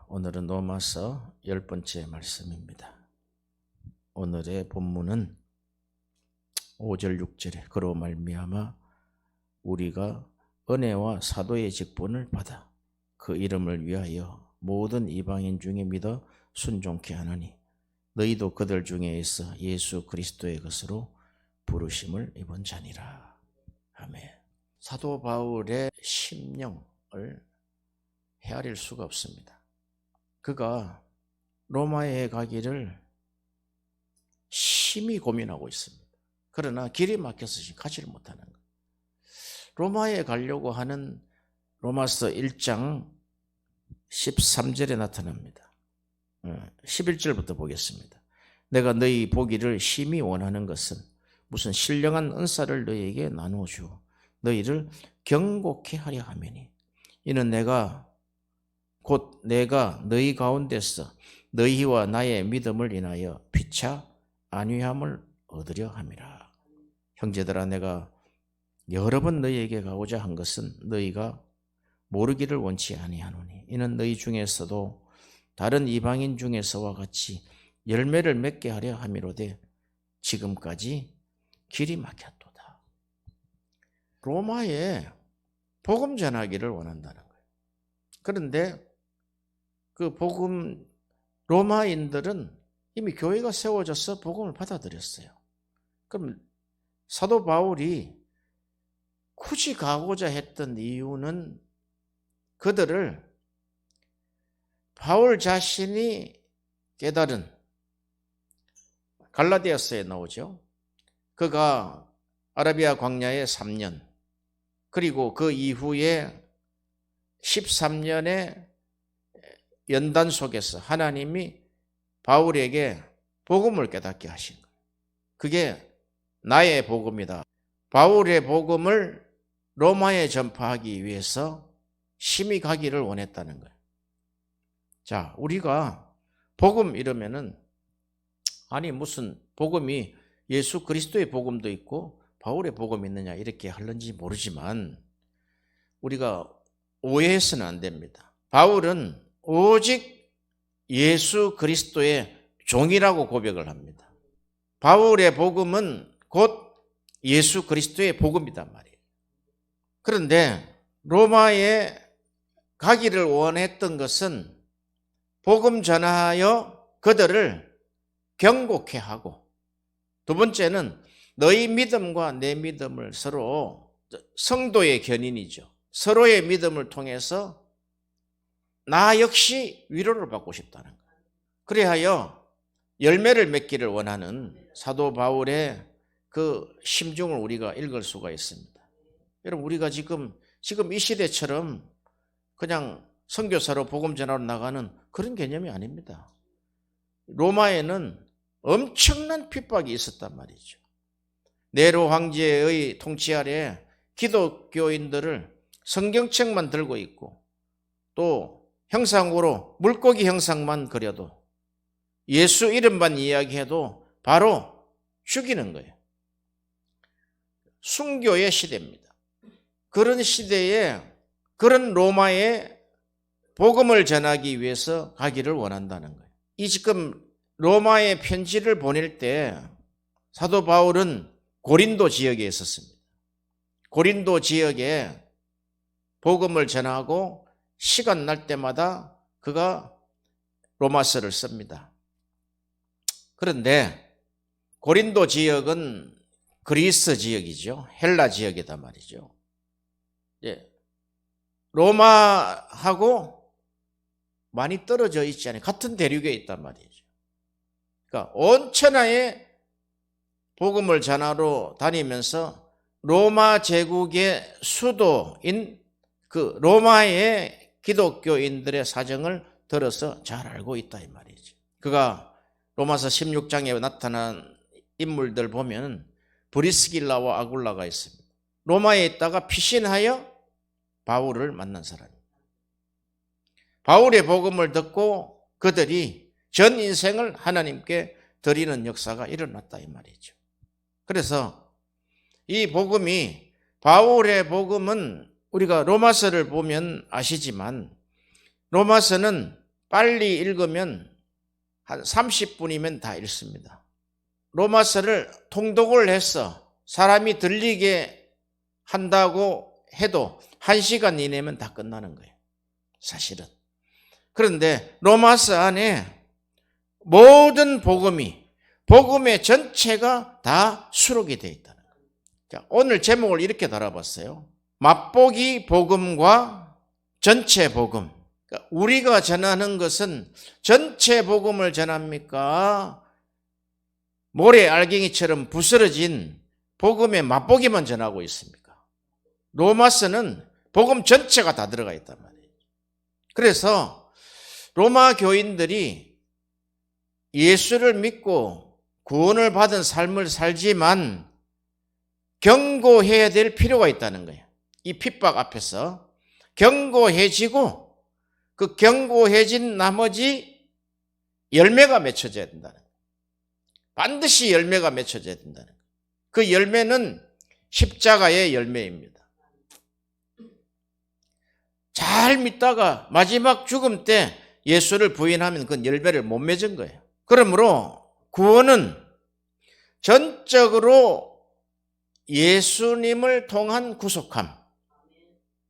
오늘은 로마서 10번째 말씀입니다. 오늘의 본문은 5절 6절에 그로 말미암아 우리가 은혜와 사도의 직분을 받아 그 이름을 위하여 모든 이방인 중에 믿어 순종케 하나니 너희도 그들 중에 있어 예수 그리스도의 것으로 부르심을 입은 자니라. 아멘. 사도 바울의 심령을 헤아릴 수가 없습니다. 그가 로마에 가기를 심히 고민하고 있습니다. 그러나 길이 막혀서 가지를 못하는 거예요. 로마에 가려고 하는 로마서 1장 13절에 나타납니다. 11절부터 보겠습니다. 내가 너희 보기를 심히 원하는 것은 무슨 신령한 은사를 너희에게 나누어 주어 너희를 경고케 하려 함이니 이는 곧 내가 너희 가운데서 너희와 나의 믿음을 인하여 피차 안위함을 얻으려 함이라. 형제들아, 내가 여러 번 너희에게 가고자 한 것은 너희가 모르기를 원치 아니하노니 이는 너희 중에서도 다른 이방인 중에서와 같이 열매를 맺게 하려 함이로되 지금까지 길이 막혔도다. 로마에 복음 전하기를 원한다는 거예요. 그런데 그 복음, 로마인들은 이미 교회가 세워져서 복음을 받아들였어요. 그럼 사도 바울이 굳이 가고자 했던 이유는 그들을 바울 자신이 깨달은, 갈라디아서에 나오죠. 그가 아라비아 광야에 3년, 그리고 그 이후에 13년의 연단 속에서 하나님이 바울에게 복음을 깨닫게 하신 거예요. 그게 나의 복음이다. 바울의 복음을 로마에 전파하기 위해서 심히 가기를 원했다는 거예요. 자, 우리가 복음 이러면은 아니 무슨 복음이 예수 그리스도의 복음도 있고 바울의 복음이 있느냐 이렇게 하는지 모르지만 우리가 오해해서는 안 됩니다. 바울은 오직 예수 그리스도의 종이라고 고백을 합니다. 바울의 복음은 곧 예수 그리스도의 복음이란 말이에요. 그런데 로마에 가기를 원했던 것은 복음 전하여 그들을 경고케 하고, 두 번째는 너희 믿음과 내 믿음을 서로, 성도의 견인이죠. 서로의 믿음을 통해서 나 역시 위로를 받고 싶다는 거예요. 그리하여 열매를 맺기를 원하는 사도 바울의 그 심중을 우리가 읽을 수가 있습니다. 여러분, 우리가 지금 이 시대처럼 그냥 선교사로 복음 전하러 나가는 그런 개념이 아닙니다. 로마에는 엄청난 핍박이 있었단 말이죠. 네로 황제의 통치 아래 기독교인들을 성경책만 들고 있고 또 형상으로 물고기 형상만 그려도 예수 이름만 이야기해도 바로 죽이는 거예요. 순교의 시대입니다. 그런 시대에 그런 로마에 복음을 전하기 위해서 가기를 원한다는 거예요. 이 지금 로마에 편지를 보낼 때 사도 바울은 고린도 지역에 있었습니다. 고린도 지역에 복음을 전하고 시간 날 때마다 그가 로마서를 씁니다. 그런데 고린도 지역은 그리스 지역이죠. 헬라 지역이다 말이죠. 로마하고 많이 떨어져 있지 않아요. 같은 대륙에 있단 말이죠. 그러니까 온 천하에 복음을 전하러 다니면서 로마 제국의 수도인 그 로마의 기독교인들의 사정을 들어서 잘 알고 있다 이 말이죠. 그가 로마서 16장에 나타난 인물들 보면 브리스길라와 아굴라가 있습니다. 로마에 있다가 피신하여 바울을 만난 사람입니다. 바울의 복음을 듣고 그들이 전 인생을 하나님께 드리는 역사가 일어났다 이 말이죠. 그래서 이 복음이, 바울의 복음은 우리가 로마서를 보면 아시지만 로마서는 빨리 읽으면 한 30분이면 다 읽습니다. 로마서를 통독을 해서 사람이 들리게 한다고 해도 1시간 이내면 다 끝나는 거예요. 사실은. 그런데 로마서 안에 모든 복음의 전체가 다 수록이 되어 있다는 거예요. 자, 오늘 제목을 이렇게 달아봤어요. 맛보기 복음과 전체 복음. 그러니까 우리가 전하는 것은 전체 복음을 전합니까? 모래 알갱이처럼 부스러진 복음의 맛보기만 전하고 있습니까? 로마서는 복음 전체가 다 들어가 있단 말이에요. 그래서 로마 교인들이 예수를 믿고 구원을 받은 삶을 살지만 경고해야 될 필요가 있다는 거예요. 이 핍박 앞에서 경고해지고 그 경고해진 나머지 열매가 맺혀져야 된다는 거예요. 반드시 열매가 맺혀져야 된다는 거예요. 그 열매는 십자가의 열매입니다. 잘 믿다가 마지막 죽음 때 예수를 부인하면 그 열매를 못 맺은 거예요. 그러므로 구원은 전적으로 예수님을 통한 구속함,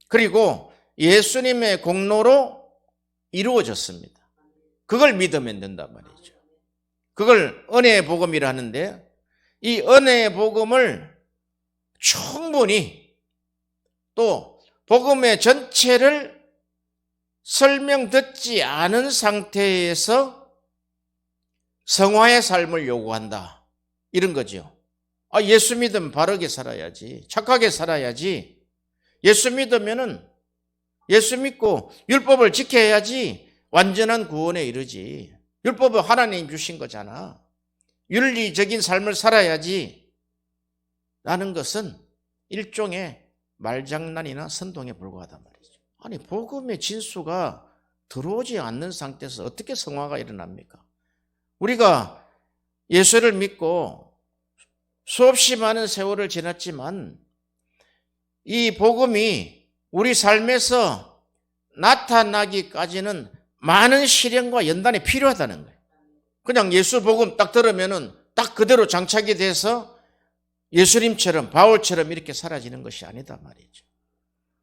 그리고 예수님의 공로로 이루어졌습니다. 그걸 믿으면 된단 말이죠. 그걸 은혜의 복음이라 하는데, 이 은혜의 복음을 충분히 또 복음의 전체를 설명 듣지 않은 상태에서 성화의 삶을 요구한다. 이런 거죠. 예수 믿으면 바르게 살아야지. 착하게 살아야지. 예수 믿으면은 예수 믿고 율법을 지켜야지 완전한 구원에 이르지. 율법은 하나님 주신 거잖아. 윤리적인 삶을 살아야지. 라는 것은 일종의 말장난이나 선동에 불과하단 말이죠. 아니, 복음의 진수가 들어오지 않는 상태에서 어떻게 성화가 일어납니까? 우리가 예수를 믿고 수없이 많은 세월을 지났지만 이 복음이 우리 삶에서 나타나기까지는 많은 시련과 연단이 필요하다는 거예요. 그냥 예수 복음 딱 들으면은 딱 그대로 장착이 돼서 예수님처럼, 바울처럼 이렇게 사라지는 것이 아니다 말이죠.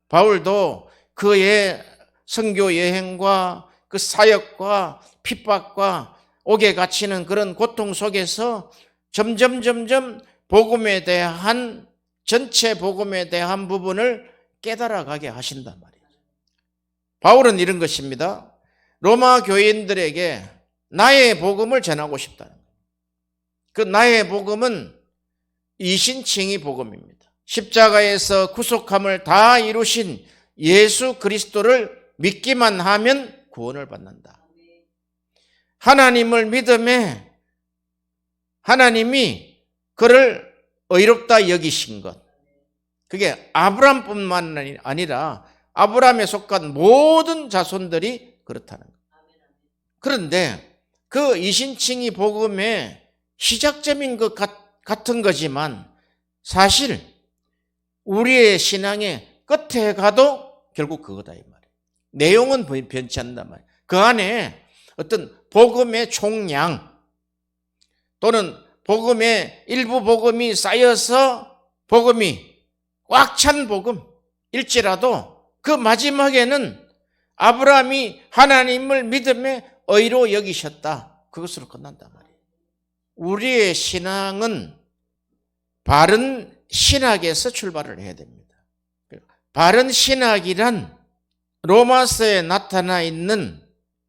바울도 그의 선교 여행과 그 사역과 핍박과 옥에 갇히는 그런 고통 속에서 점점 복음에 대한, 전체 복음에 대한 부분을 깨달아가게 하신단 말이죠. 바울은 이런 것입니다. 로마 교인들에게 나의 복음을 전하고 싶다는 거예요. 그 나의 복음은 이신칭의 복음입니다. 십자가에서 구속함을 다 이루신 예수 그리스도를 믿기만 하면 구원을 받는다. 하나님을 믿음에 하나님이 그를 의롭다 여기신 것, 그게 아브람뿐만 아니라 아브람에 속한 모든 자손들이 그렇다는 거예요. 그런데 그 이신칭의 복음의 시작점인 것 같은 거지만 사실 우리의 신앙의 끝에 가도 결국 그거다 이 말이에요. 내용은 변치 않는단 말이에요. 그 안에 어떤 복음의 총량 또는 복음의 일부 복음이 쌓여서 복음이 꽉 찬 복음일지라도 그 마지막에는 아브라함이 하나님을 믿음의 의로 여기셨다. 그것으로 끝난단 말이에요. 우리의 신앙은 바른 신학에서 출발을 해야 됩니다. 바른 신학이란 로마서에 나타나 있는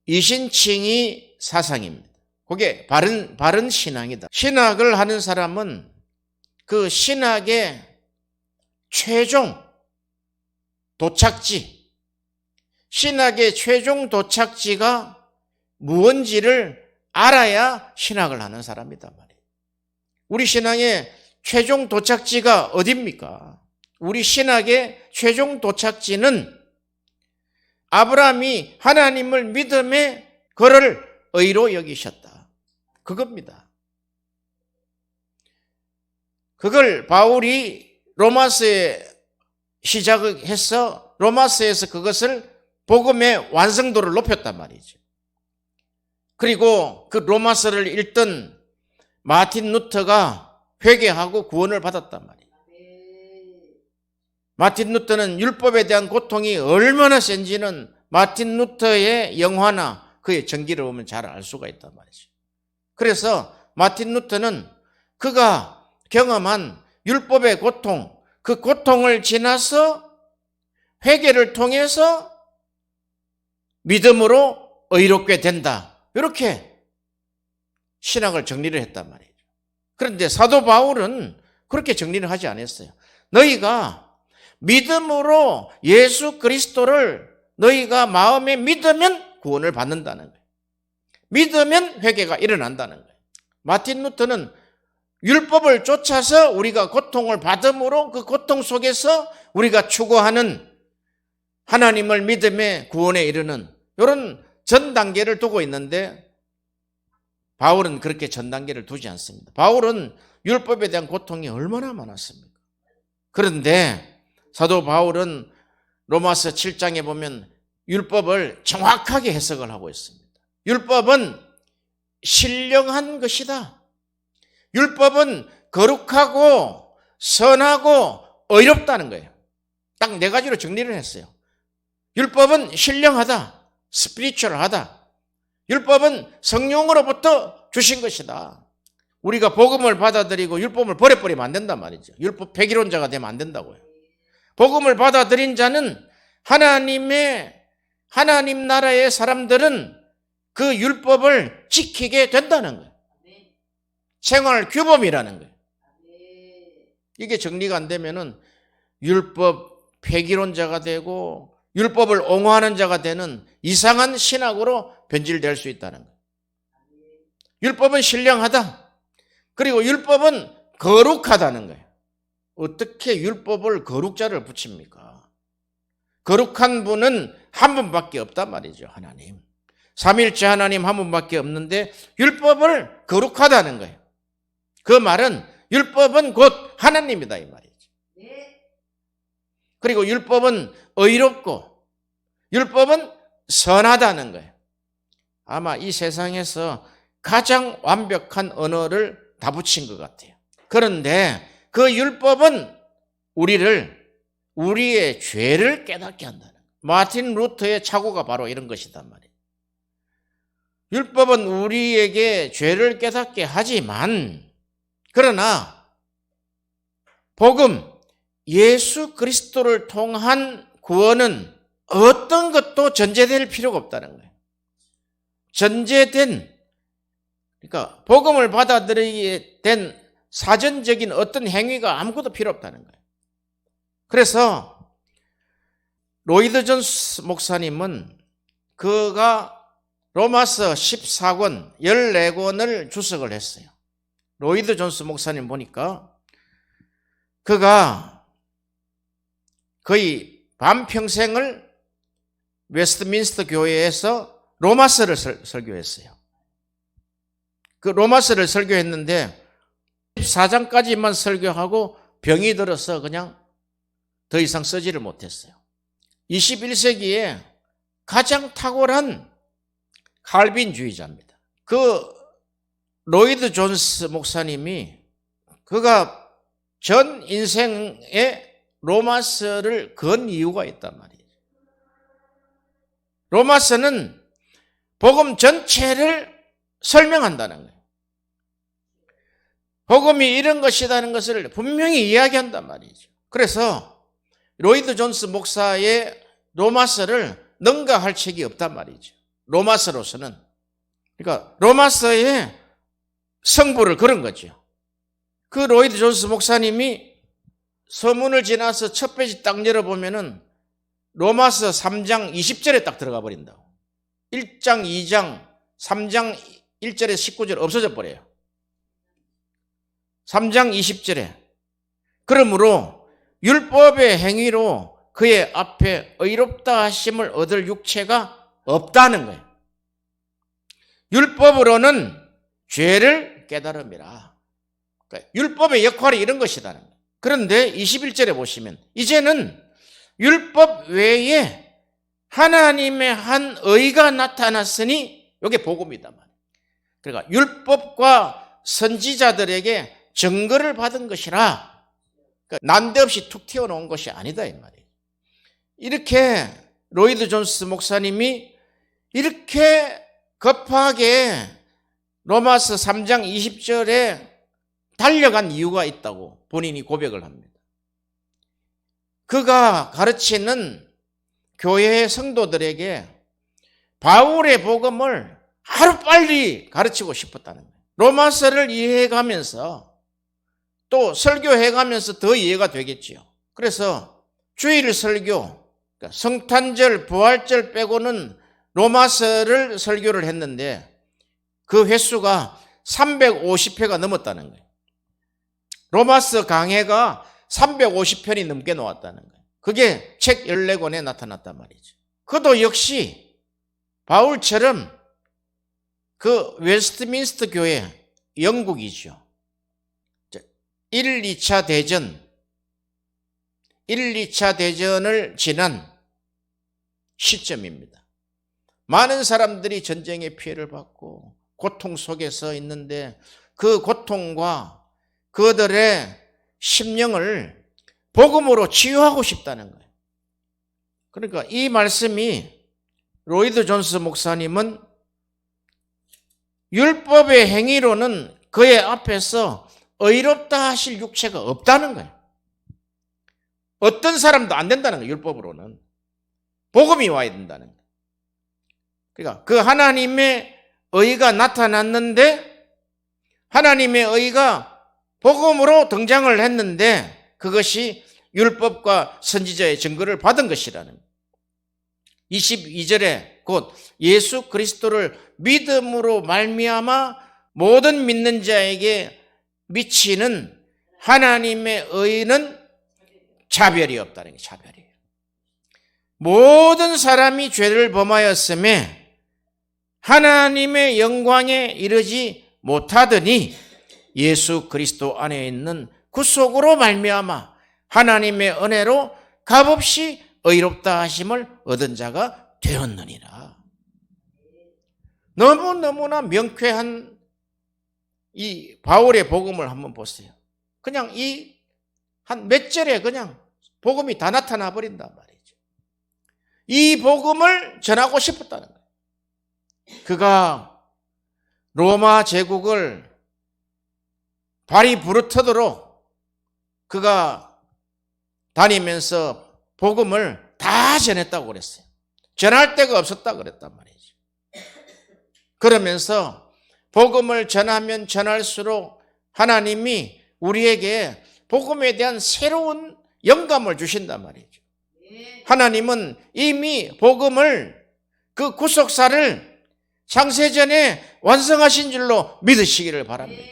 이신칭의 사상입니다. 그게 바른 신앙이다. 신학을 하는 사람은 그 신학의 최종 도착지, 신학의 최종 도착지가 무언지를 알아야 신학을 하는 사람이다 말이에요. 우리 신앙의 최종 도착지가 어디입니까? 우리 신학의 최종 도착지는 아브라함이 하나님을 믿음에 그를 의로 여기셨다. 그겁니다. 그걸 바울이 로마서에 시작해서 로마서에서 그것을 복음의 완성도를 높였단 말이죠. 그리고 그 로마서를 읽던 마틴 루터가 회개하고 구원을 받았단 말이에요. 마틴 루터는 율법에 대한 고통이 얼마나 센지는 마틴 루터의 영화나 그의 전기를 보면 잘 알 수가 있단 말이죠. 그래서 마틴 루터는 그가 경험한 율법의 고통, 그 고통을 지나서 회개를 통해서 믿음으로 의롭게 된다. 이렇게 신학을 정리를 했단 말이에요. 그런데 사도 바울은 그렇게 정리를 하지 않았어요. 너희가 믿음으로 예수 그리스도를 너희가 마음에 믿으면 구원을 받는다는 거예요. 믿으면 회개가 일어난다는 거예요. 마틴 루터는 율법을 쫓아서 우리가 고통을 받음으로 그 고통 속에서 우리가 추구하는 하나님을 믿음에 구원에 이르는 이런 전 단계를 두고 있는데 바울은 그렇게 전 단계를 두지 않습니다. 바울은 율법에 대한 고통이 얼마나 많았습니까? 그런데 사도 바울은 로마서 7장에 보면 율법을 정확하게 해석을 하고 있습니다. 율법은 신령한 것이다. 율법은 거룩하고 선하고 의롭다는 거예요. 딱 네 가지로 정리를 했어요. 율법은 신령하다, 스피리추얼하다. 율법은 성령으로부터 주신 것이다. 우리가 복음을 받아들이고 율법을 버려버리면 안 된단 말이죠. 율법 폐기론자가 되면 안 된다고요. 복음을 받아들인 자는 하나님 나라의 사람들은 그 율법을 지키게 된다는 거예요. 생활 규범이라는 거예요. 이게 정리가 안 되면은 율법 폐기론자가 되고 율법을 옹호하는 자가 되는 이상한 신학으로 변질될 수 있다는 거예요. 율법은 신령하다. 그리고 율법은 거룩하다는 거예요. 어떻게 율법을 거룩자를 붙입니까? 거룩한 분은 한 분밖에 없단 말이죠. 하나님. 삼일째 하나님 한 분밖에 없는데 율법을 거룩하다는 거예요. 그 말은 율법은 곧 하나님이다 이 말이죠. 그리고 율법은 의롭고 율법은 선하다는 거예요. 아마 이 세상에서 가장 완벽한 언어를 다 붙인 것 같아요. 그런데 그 율법은 우리의 죄를 깨닫게 한다는 거예요. 마틴 루터의 착오가 바로 이런 것이단 말이에요. 율법은 우리에게 죄를 깨닫게 하지만 그러나 복음, 예수 그리스도를 통한 구원은 어떤 것도 전제될 필요가 없다는 거예요. 그러니까 복음을 받아들이게 된 사전적인 어떤 행위가 아무것도 필요 없다는 거예요. 그래서 로이드 존스 목사님은 그가 로마서 14권, 14권을 주석을 했어요. 로이드 존스 목사님 보니까 그가 거의 반평생을 웨스트민스터 교회에서 로마서를 설교했어요. 그 로마서를 설교했는데 14장까지만 설교하고 병이 들어서 그냥 더 이상 쓰지를 못했어요. 21세기에 가장 탁월한 칼빈주의자입니다. 그 로이드 존스 목사님이 그가 전 인생에 로마서를 건 이유가 있단 말이에요. 로마서는 복음 전체를 설명한다는 거예요. 복음이 이런 것이라는 것을 분명히 이야기한단 말이죠. 그래서 로이드 존스 목사의 로마서를 능가할 책이 없단 말이죠. 로마서로서는. 그러니까 로마서의 성부를 그런 거죠. 그 로이드 존스 목사님이 서문을 지나서 첫 페이지 딱 열어보면은 로마서 3장 20절에 딱 들어가 버린다고. 1장, 2장, 3장 1절에 19절 없어져 버려요. 3장 20절에. 그러므로 율법의 행위로 그의 앞에 의롭다 하심을 얻을 육체가 없다는 거예요. 율법으로는 죄를 깨달음이라. 그러니까 율법의 역할이 이런 것이다는 거예요. 그런데 21절에 보시면 이제는 율법 외에 하나님의 한 의가 나타났으니 이게 복음이다 말이에요. 그러니까 율법과 선지자들에게 증거를 받은 것이라 그러니까 난데없이 툭 튀어나온 것이 아니다 이 말이에요. 이렇게 로이드 존스 목사님이 이렇게 급하게 로마서 3장 20절에 달려간 이유가 있다고 본인이 고백을 합니다. 그가 가르치는 교회의 성도들에게 바울의 복음을 하루빨리 가르치고 싶었다는 거예요. 로마서를 이해해가면서 또 설교해가면서 더 이해가 되겠지요. 그래서 주일 설교, 그러니까 성탄절, 부활절 빼고는 로마서를 설교를 했는데 그 횟수가 350회가 넘었다는 거예요. 로마서 강해가 350편이 넘게 나왔다는 거예요. 그게 책 14권에 나타났단 말이죠. 그도 역시 바울처럼 그 웨스트민스터 교회, 영국이죠. 1, 2차 대전을 지난 시점입니다. 많은 사람들이 전쟁의 피해를 받고 고통 속에서 있는데 그 고통과 그들의 심령을 복음으로 치유하고 싶다는 거예요. 그러니까 이 말씀이 로이드 존스 목사님은 율법의 행위로는 그의 앞에서 의롭다 하실 육체가 없다는 거예요. 어떤 사람도 안 된다는 거예요. 율법으로는. 복음이 와야 된다는 거예요. 그러니까 그 하나님의 의가 나타났는데 하나님의 의가 복음으로 등장을 했는데 그것이 율법과 선지자의 증거를 받은 것이라는 거예요. 22절에 곧 예수 그리스도를 믿음으로 말미암아 모든 믿는 자에게 미치는 하나님의 의는 차별이 없다는 게 차별이에요. 모든 사람이 죄를 범하였음에 하나님의 영광에 이르지 못하더니 예수 그리스도 안에 있는 구속으로 말미암아 하나님의 은혜로 값없이 의롭다 하심을 얻은 자가 되었느니라. 너무너무나 명쾌한 이 바울의 복음을 한번 보세요. 그냥 이 한 몇 절에 그냥 복음이 다 나타나 버린단 말이죠. 이 복음을 전하고 싶었다는 거예요. 그가 로마 제국을 발이 부르트도록 그가 다니면서 복음을 다 전했다고 그랬어요. 전할 데가 없었다고 그랬단 말이죠. 그러면서 복음을 전하면 전할수록 하나님이 우리에게 복음에 대한 새로운 영감을 주신단 말이죠. 하나님은 이미 복음을 그 구속사를 창세전에 완성하신 줄로 믿으시기를 바랍니다.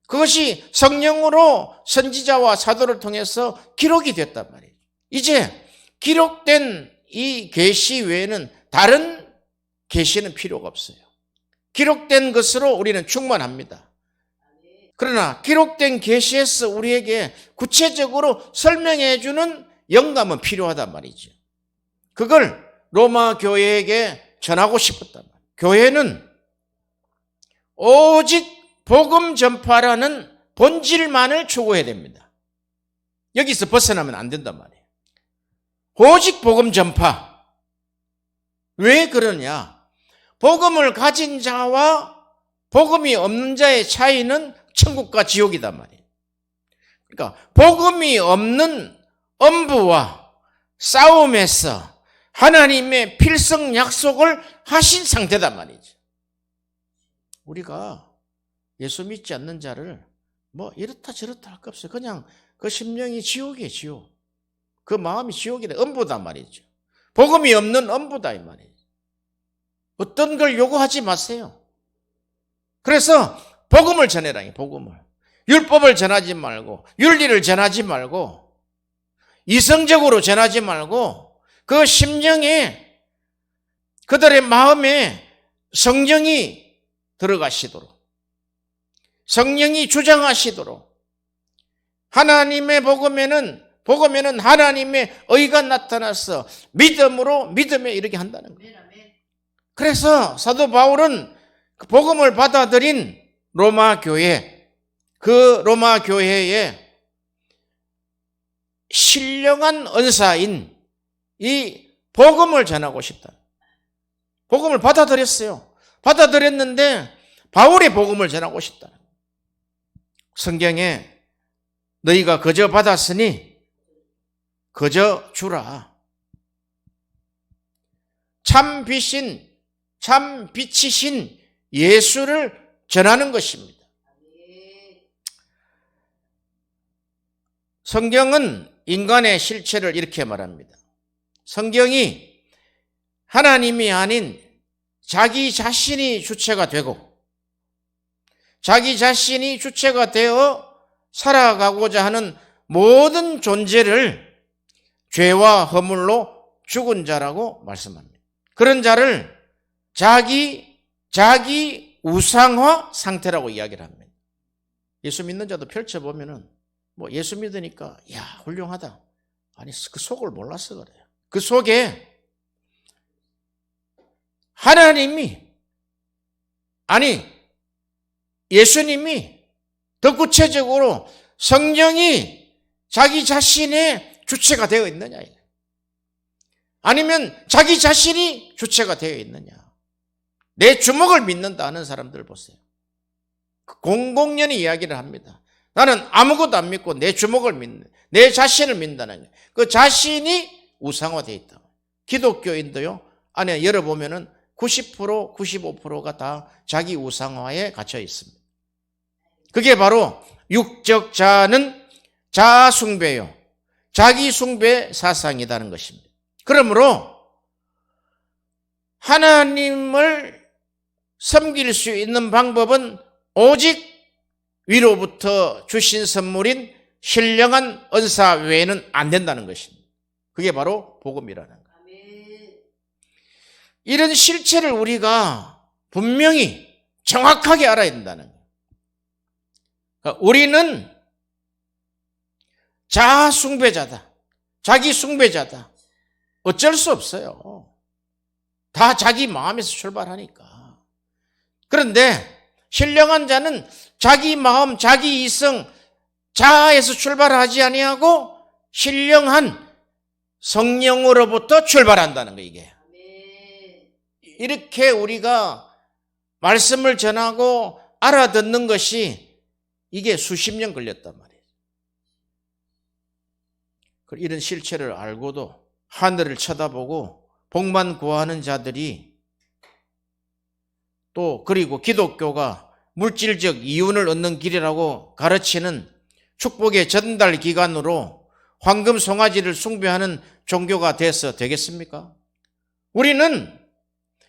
그것이 성령으로 선지자와 사도를 통해서 기록이 됐단 말이에요. 이제 기록된 이 계시 외에는 다른 계시는 필요가 없어요. 기록된 것으로 우리는 충만합니다. 그러나 기록된 계시에서 우리에게 구체적으로 설명해 주는 영감은 필요하단 말이죠. 그걸 로마 교회에게 전하고 싶었단 말이에요. 교회는 오직 복음 전파라는 본질만을 추구해야 됩니다. 여기서 벗어나면 안 된단 말이에요. 오직 복음 전파. 왜 그러냐? 복음을 가진 자와 복음이 없는 자의 차이는 천국과 지옥이단 말이에요. 그러니까 복음이 없는 엄부와 싸움에서 하나님의 필성 약속을 하신 상태단 말이죠. 우리가 예수 믿지 않는 자를 뭐 이렇다 저렇다 할 거 없어요. 그냥 그 심령이 지옥이에요, 지옥. 그 마음이 지옥이다, 엄부단 말이죠. 복음이 없는 엄부다 이 말이에요. 어떤 걸 요구하지 마세요. 그래서 복음을 전해라, 복음을. 율법을 전하지 말고, 윤리를 전하지 말고, 이성적으로 전하지 말고, 그 심령에, 그들의 마음에 성령이 들어가시도록, 성령이 주장하시도록, 하나님의 복음에는 하나님의 의가 나타나서 믿음으로 믿음에 이르게 한다는 거예요. 그래서 사도 바울은 복음을 받아들인 로마 교회, 그 로마 교회에 신령한 은사인 이 복음을 전하고 싶다. 복음을 받아들였어요. 받아들였는데 바울이 복음을 전하고 싶다. 성경에 너희가 거저 받았으니 거저 주라. 참 빛이신 예수를 전하는 것입니다. 성경은 인간의 실체를 이렇게 말합니다. 성경이 하나님이 아닌 자기 자신이 주체가 되고 자기 자신이 주체가 되어 살아가고자 하는 모든 존재를 죄와 허물로 죽은 자라고 말씀합니다. 그런 자를 자기 우상화 상태라고 이야기를 합니다. 예수 믿는 자도 펼쳐보면은 뭐 예수 믿으니까 야 훌륭하다. 아니 그 속을 몰라서 그래요. 그 속에 하나님이 아니 예수님이 더 구체적으로 성령이 자기 자신의 주체가 되어 있느냐 아니면 자기 자신이 주체가 되어 있느냐. 내 주먹을 믿는다 하는 사람들 보세요. 공공연히 이야기를 합니다. 나는 아무것도 안 믿고 내 주먹을 믿는, 내 자신을 믿는다는 거예요. 그 자신이 우상화되어 있다. 기독교인도요, 안에 열어보면은 90%, 95%가 다 자기 우상화에 갇혀 있습니다. 그게 바로 육적 자아는 자아 숭배요. 자기 숭배 사상이라는 것입니다. 그러므로 하나님을 섬길 수 있는 방법은 오직 위로부터 주신 선물인 신령한 은사 외에는 안 된다는 것입니다. 그게 바로 복음이라는 거예요. 이런 실체를 우리가 분명히 정확하게 알아야 된다는 거예요. 그러니까 우리는 자아 숭배자다. 자기 숭배자다. 어쩔 수 없어요. 다 자기 마음에서 출발하니까. 그런데 신령한 자는 자기 마음, 자기 이성, 자아에서 출발하지 아니하고 신령한 성령으로부터 출발한다는 거예요, 이게. 이렇게 우리가 말씀을 전하고 알아듣는 것이 이게 수십 년 걸렸단 말이에요. 이런 실체를 알고도 하늘을 쳐다보고 복만 구하는 자들이 또 그리고 기독교가 물질적 이윤을 얻는 길이라고 가르치는 축복의 전달 기관으로 황금 송아지를 숭배하는 종교가 돼서 되겠습니까? 우리는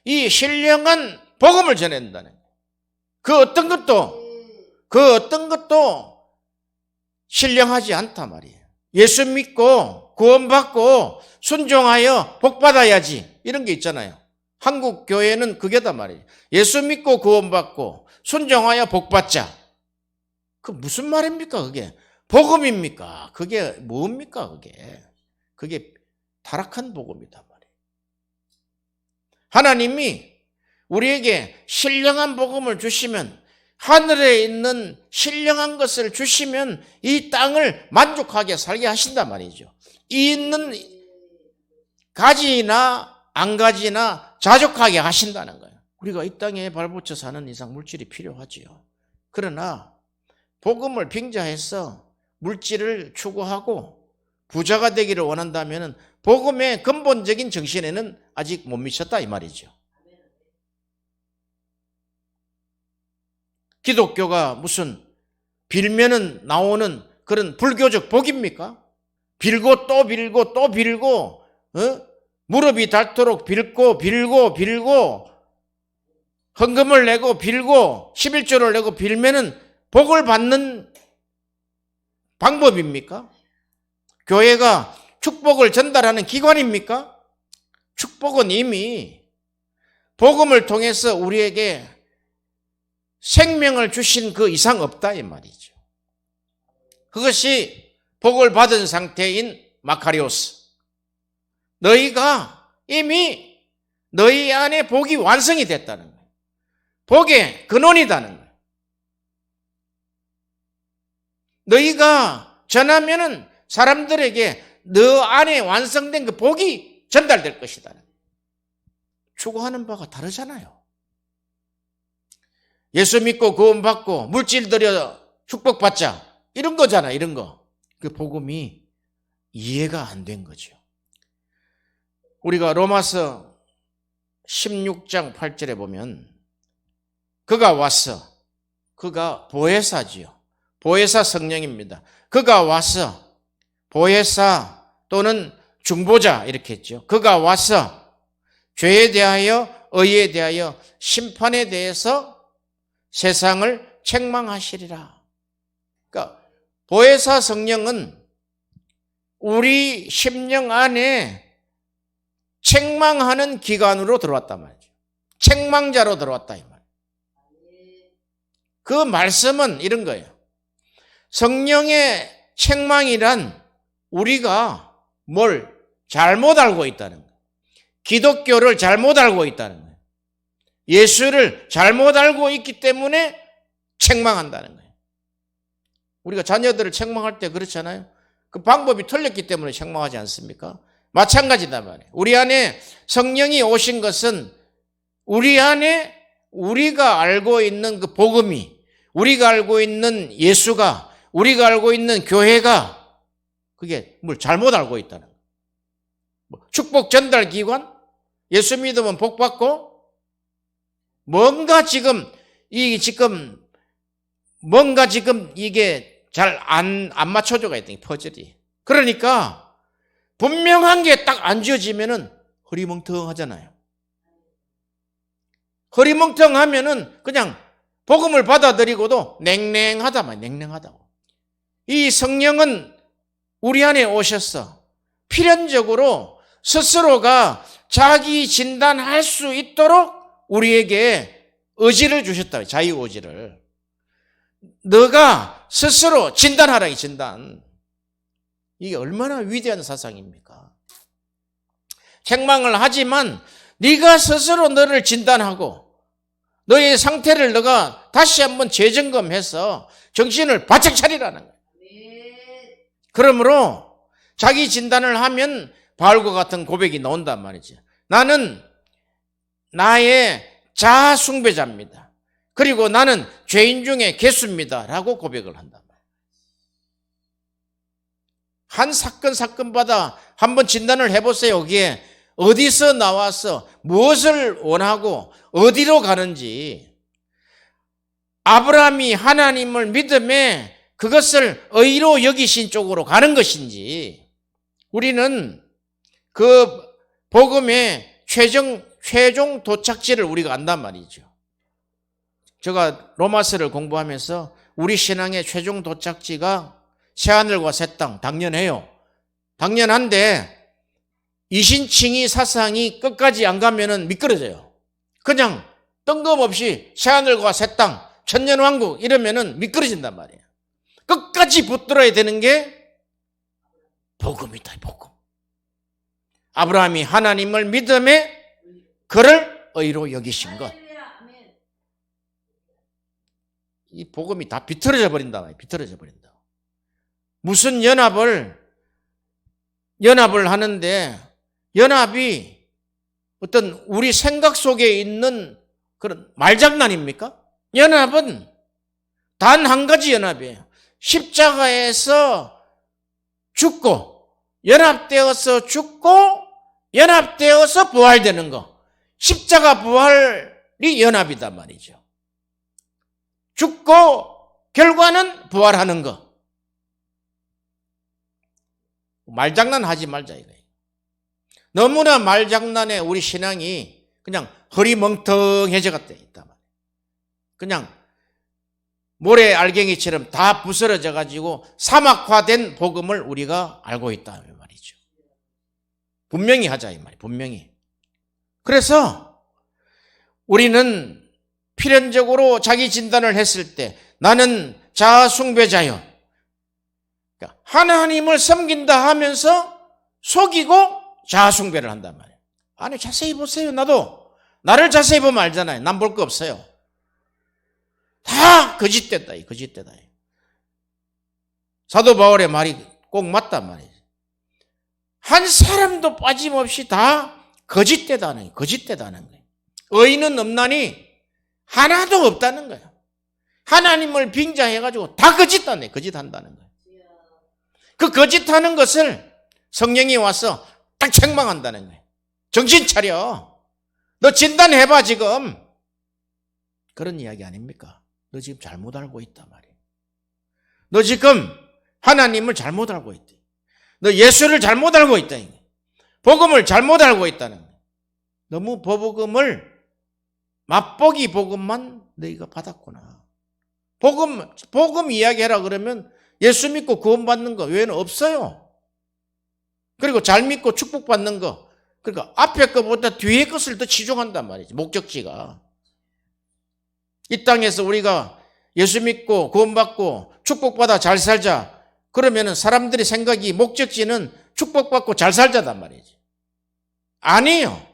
이 신령한 복음을 전해야 된다는 거예요. 그 어떤 것도 신령하지 않단 말이에요. 예수 믿고 구원받고 순종하여 복받아야지 이런 게 있잖아요. 한국 교회는 그게단 말이에요. 예수 믿고 구원받고 순종하여 복받자. 그 무슨 말입니까 그게? 복음입니까? 그게 뭡니까 그게? 그게 타락한 복음이단 말이에요. 하나님이 우리에게 신령한 복음을 주시면 하늘에 있는 신령한 것을 주시면 이 땅을 만족하게 살게 하신단 말이죠. 이 있는 가지나 안 가지나 자족하게 하신다는 거예요. 우리가 이 땅에 발붙여 사는 이상 물질이 필요하지요. 그러나 복음을 빙자해서 물질을 추구하고 부자가 되기를 원한다면 복음의 근본적인 정신에는 아직 못 미쳤다 이 말이죠. 기독교가 무슨 빌면은 나오는 그런 불교적 복입니까? 빌고 또 빌고 또 빌고 무릎이 닳도록 빌고 헌금을 내고 빌고 11조를 내고 빌면은 복을 받는 방법입니까? 교회가 축복을 전달하는 기관입니까? 축복은 이미 복음을 통해서 우리에게 생명을 주신 그 이상 없다 이 말이죠. 그것이 복을 받은 상태인 마카리오스. 너희가 이미 너희 안에 복이 완성이 됐다는 거예요. 복의 근원이다는 거예요. 너희가 전하면은 사람들에게 너 안에 완성된 그 복이 전달될 것이다. 추구하는 바가 다르잖아요. 예수 믿고 구원받고 물질 들여 축복받자 이런 거잖아. 이런 거. 그 복음이 이해가 안 된 거죠. 우리가 로마서 16장 8절에 보면 그가 와서, 그가 보혜사지요. 보혜사 성령입니다. 그가 와서, 보혜사 또는 중보자 이렇게 했죠. 그가 와서 죄에 대하여, 의에 대하여, 심판에 대해서 세상을 책망하시리라. 그러니까 보혜사 성령은 우리 심령 안에 책망하는 기관으로 들어왔단 말이죠. 책망자로 들어왔다 이 말. 그 말씀은 이런 거예요. 성령의 책망이란 우리가 뭘 잘못 알고 있다는 거예요. 기독교를 잘못 알고 있다는 거예요. 예수를 잘못 알고 있기 때문에 책망한다는 거예요. 우리가 자녀들을 책망할 때 그렇잖아요. 그 방법이 틀렸기 때문에 책망하지 않습니까? 마찬가지단 말이에요. 우리 안에 성령이 오신 것은 우리 안에 우리가 알고 있는 그 복음이, 우리가 알고 있는 예수가, 우리가 알고 있는 교회가 그게 뭘 잘못 알고 있다는 거예요. 축복 전달 기관, 예수 믿으면 복 받고 뭔가 지금 이게 잘 안 맞춰져가 있다, 이 퍼즐이. 그러니까 분명한 게 딱 안 지어지면은 허리멍텅하잖아요. 허리멍텅하면은 그냥 복음을 받아들이고도 냉랭하다고. 이 성령은 우리 안에 오셔서 필연적으로 스스로가 자기 진단할 수 있도록 우리에게 의지를 주셨다. 자유의지를. 너가 스스로 진단하라, 이 진단. 이게 얼마나 위대한 사상입니까? 책망을 하지만 네가 스스로 너를 진단하고 너의 상태를 너가 다시 한번 재점검해서 정신을 바짝 차리라는 거예요. 그러므로 자기 진단을 하면 바울과 같은 고백이 나온단 말이죠. 나는 나의 자아 숭배자입니다. 그리고 나는 죄인 중에 개수입니다. 라고 고백을 한단 말이에요. 한 사건마다 한번 진단을 해보세요. 여기에 어디서 나와서 무엇을 원하고 어디로 가는지. 아브라함이 하나님을 믿음에 그것을 의로 여기신 쪽으로 가는 것인지, 우리는 그 복음의 최종 도착지를 우리가 안단 말이죠. 제가 로마서를 공부하면서 우리 신앙의 최종 도착지가 새하늘과 새 땅, 당연해요. 당연한데 이신칭의 사상이 끝까지 안 가면은 미끄러져요. 그냥 뜬금없이 새하늘과 새 땅, 천년왕국 이러면은 미끄러진단 말이에요. 끝까지 붙들어야 되는 게 복음이다, 복음. 아브라함이 하나님을 믿음에 그를 의로 여기신 것. 이 복음이 다 비틀어져 버린다. 비틀어져 버린다. 무슨 연합을 하는데 연합이 어떤 우리 생각 속에 있는 그런 말장난입니까? 연합은 단 한 가지 연합이에요. 십자가에서 죽고 연합되어서 죽고 연합되어서 부활되는 거. 십자가 부활이 연합이단 말이죠. 죽고 결과는 부활하는 거. 말장난 하지 말자 이거예요. 너무나 말장난에 우리 신앙이 그냥 허리멍텅해져 갔다 있단 말이에요. 그냥 모래 알갱이처럼 다 부스러져 가지고 사막화된 복음을 우리가 알고 있다 이 말이죠. 분명히 하자 이 말이에요. 분명히. 그래서 우리는 필연적으로 자기 진단을 했을 때 나는 자아 숭배자요. 그러니까 하나님을 섬긴다 하면서 속이고 자아 숭배를 한단 말이에요. 아니 자세히 보세요. 나도 나를 자세히 보면 알잖아요. 난 볼 거 없어요. 다 거짓되다. 거짓되다. 사도 바울의 말이 꼭 맞단 말이에요. 한 사람도 빠짐없이 다 거짓되다는 거예요. 의인은 없나니 하나도 없다는 거예요. 하나님을 빙자해가지고 다 거짓하네. 거짓한다는 거예요. 그 거짓하는 것을 성령이 와서 딱 책망한다는 거예요. 정신 차려. 너 진단해봐 지금. 그런 이야기 아닙니까? 너 지금 잘못 알고 있단 말이에요. 너 지금 하나님을 잘못 알고 있다. 너 예수를 잘못 알고 있다. 복음을 잘못 알고 있다는 거예요. 너무 복음을 맛보기 복음만 너희가 받았구나. 복음 이야기해라 그러면 예수 믿고 구원받는 거 외에는 없어요. 그리고 잘 믿고 축복받는 거. 그러니까 앞에 것보다 뒤에 것을 더 치중한단 말이지. 목적지가. 이 땅에서 우리가 예수 믿고 구원받고 축복받아 잘 살자. 그러면은 사람들의 생각이 목적지는 축복받고 잘 살자단 말이지. 아니에요.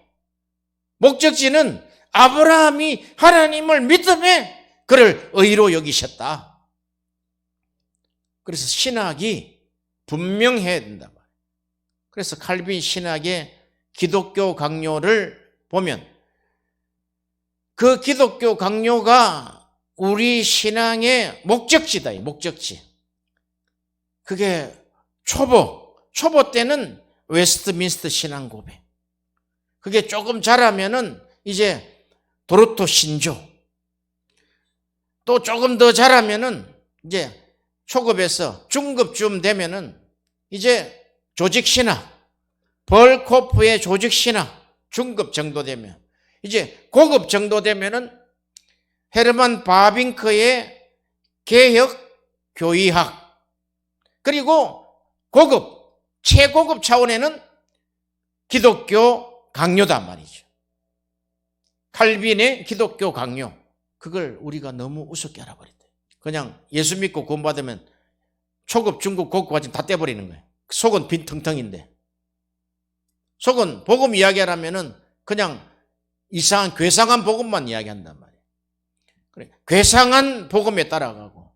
목적지는 아브라함이 하나님을 믿음에 그를 의로 여기셨다. 그래서 신학이 분명해야 된다. 그래서 칼빈 신학의 기독교 강요를 보면 그 기독교 강요가 우리 신앙의 목적지다. 목적지. 그게 초보 때는 웨스트민스터 신앙 고백. 그게 조금 자라면은 이제 도로토 신조. 또 조금 더 자라면은 이제 초급에서 중급쯤 되면은 이제 조직신학, 벌코프의 조직신학, 중급 정도 되면 이제 고급 정도 되면은 헤르만 바빙크의 개혁 교의학, 그리고 고급, 최고급 차원에는 기독교 강요단 말이죠. 칼빈의 기독교 강요. 그걸 우리가 너무 우습게 알아버렸다. 그냥 예수 믿고 구원받으면 초급, 중급, 고급까지 다 떼버리는 거예요. 속은 빈텅텅인데. 속은 복음 이야기하라면은 그냥 이상한 괴상한 복음만 이야기한단 말이에요. 그래, 괴상한 복음에 따라가고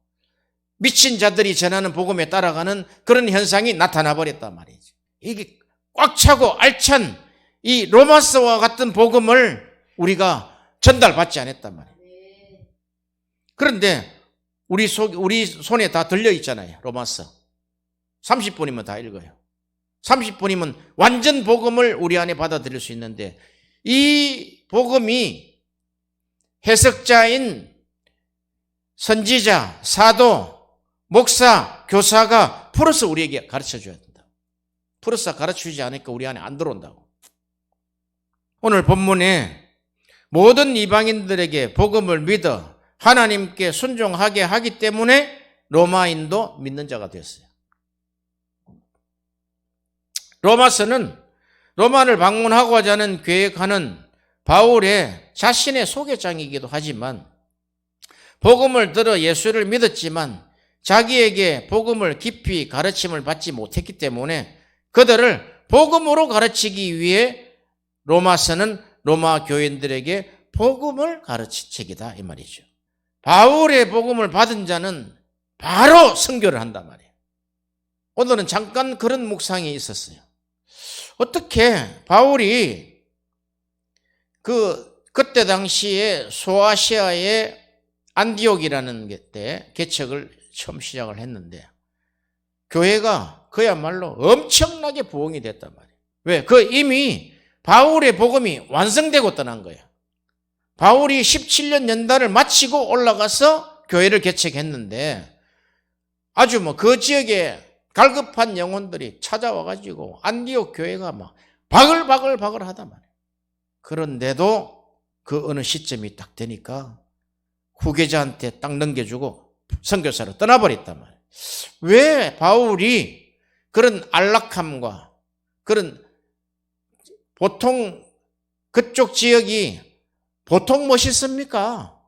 미친 자들이 전하는 복음에 따라가는 그런 현상이 나타나 버렸단 말이죠. 이게 꽉 차고 알찬 이 로마서와 같은 복음을 우리가 전달받지 않았단 말이에요. 그런데 우리 손에 다 들려 있잖아요. 로마서 30분이면 다 읽어요. 30분이면 완전 복음을 우리 안에 받아들일 수 있는데 이 복음이 해석자인 선지자, 사도, 목사, 교사가 풀어서 우리에게 가르쳐줘야 된다. 풀어서 가르쳐주지 않으니까 우리 안에 안 들어온다고. 오늘 본문에 모든 이방인들에게 복음을 믿어 하나님께 순종하게 하기 때문에 로마인도 믿는 자가 되었어요. 로마서는 로마를 방문하고자 하는 계획하는 바울의 자신의 소개장이기도 하지만 복음을 들어 예수를 믿었지만 자기에게 복음을 깊이 가르침을 받지 못했기 때문에 그들을 복음으로 가르치기 위해 로마서는 로마 교인들에게 복음을 가르친 책이다 이 말이죠. 바울의 복음을 받은 자는 바로 선교를 한단 말이에요. 오늘은 잠깐 그런 묵상이 있었어요. 어떻게 바울이 그때 당시에 소아시아의 안디옥이라는 데 개척을 처음 시작을 했는데 교회가 그야말로 엄청나게 부흥이 됐단 말이에요. 왜? 이미 바울의 복음이 완성되고 떠난 거예요. 바울이 17년 연단을 마치고 올라가서 교회를 개척했는데 아주 그 지역에 갈급한 영혼들이 찾아와가지고 안디옥 교회가 막 바글바글 하단 말이에요. 그런데도 그 어느 시점이 딱 되니까 후계자한테 딱 넘겨주고 선교사로 떠나버렸단 말이에요. 왜 바울이 그런 안락함과 그런 보통 그쪽 지역이 보통 멋있습니까?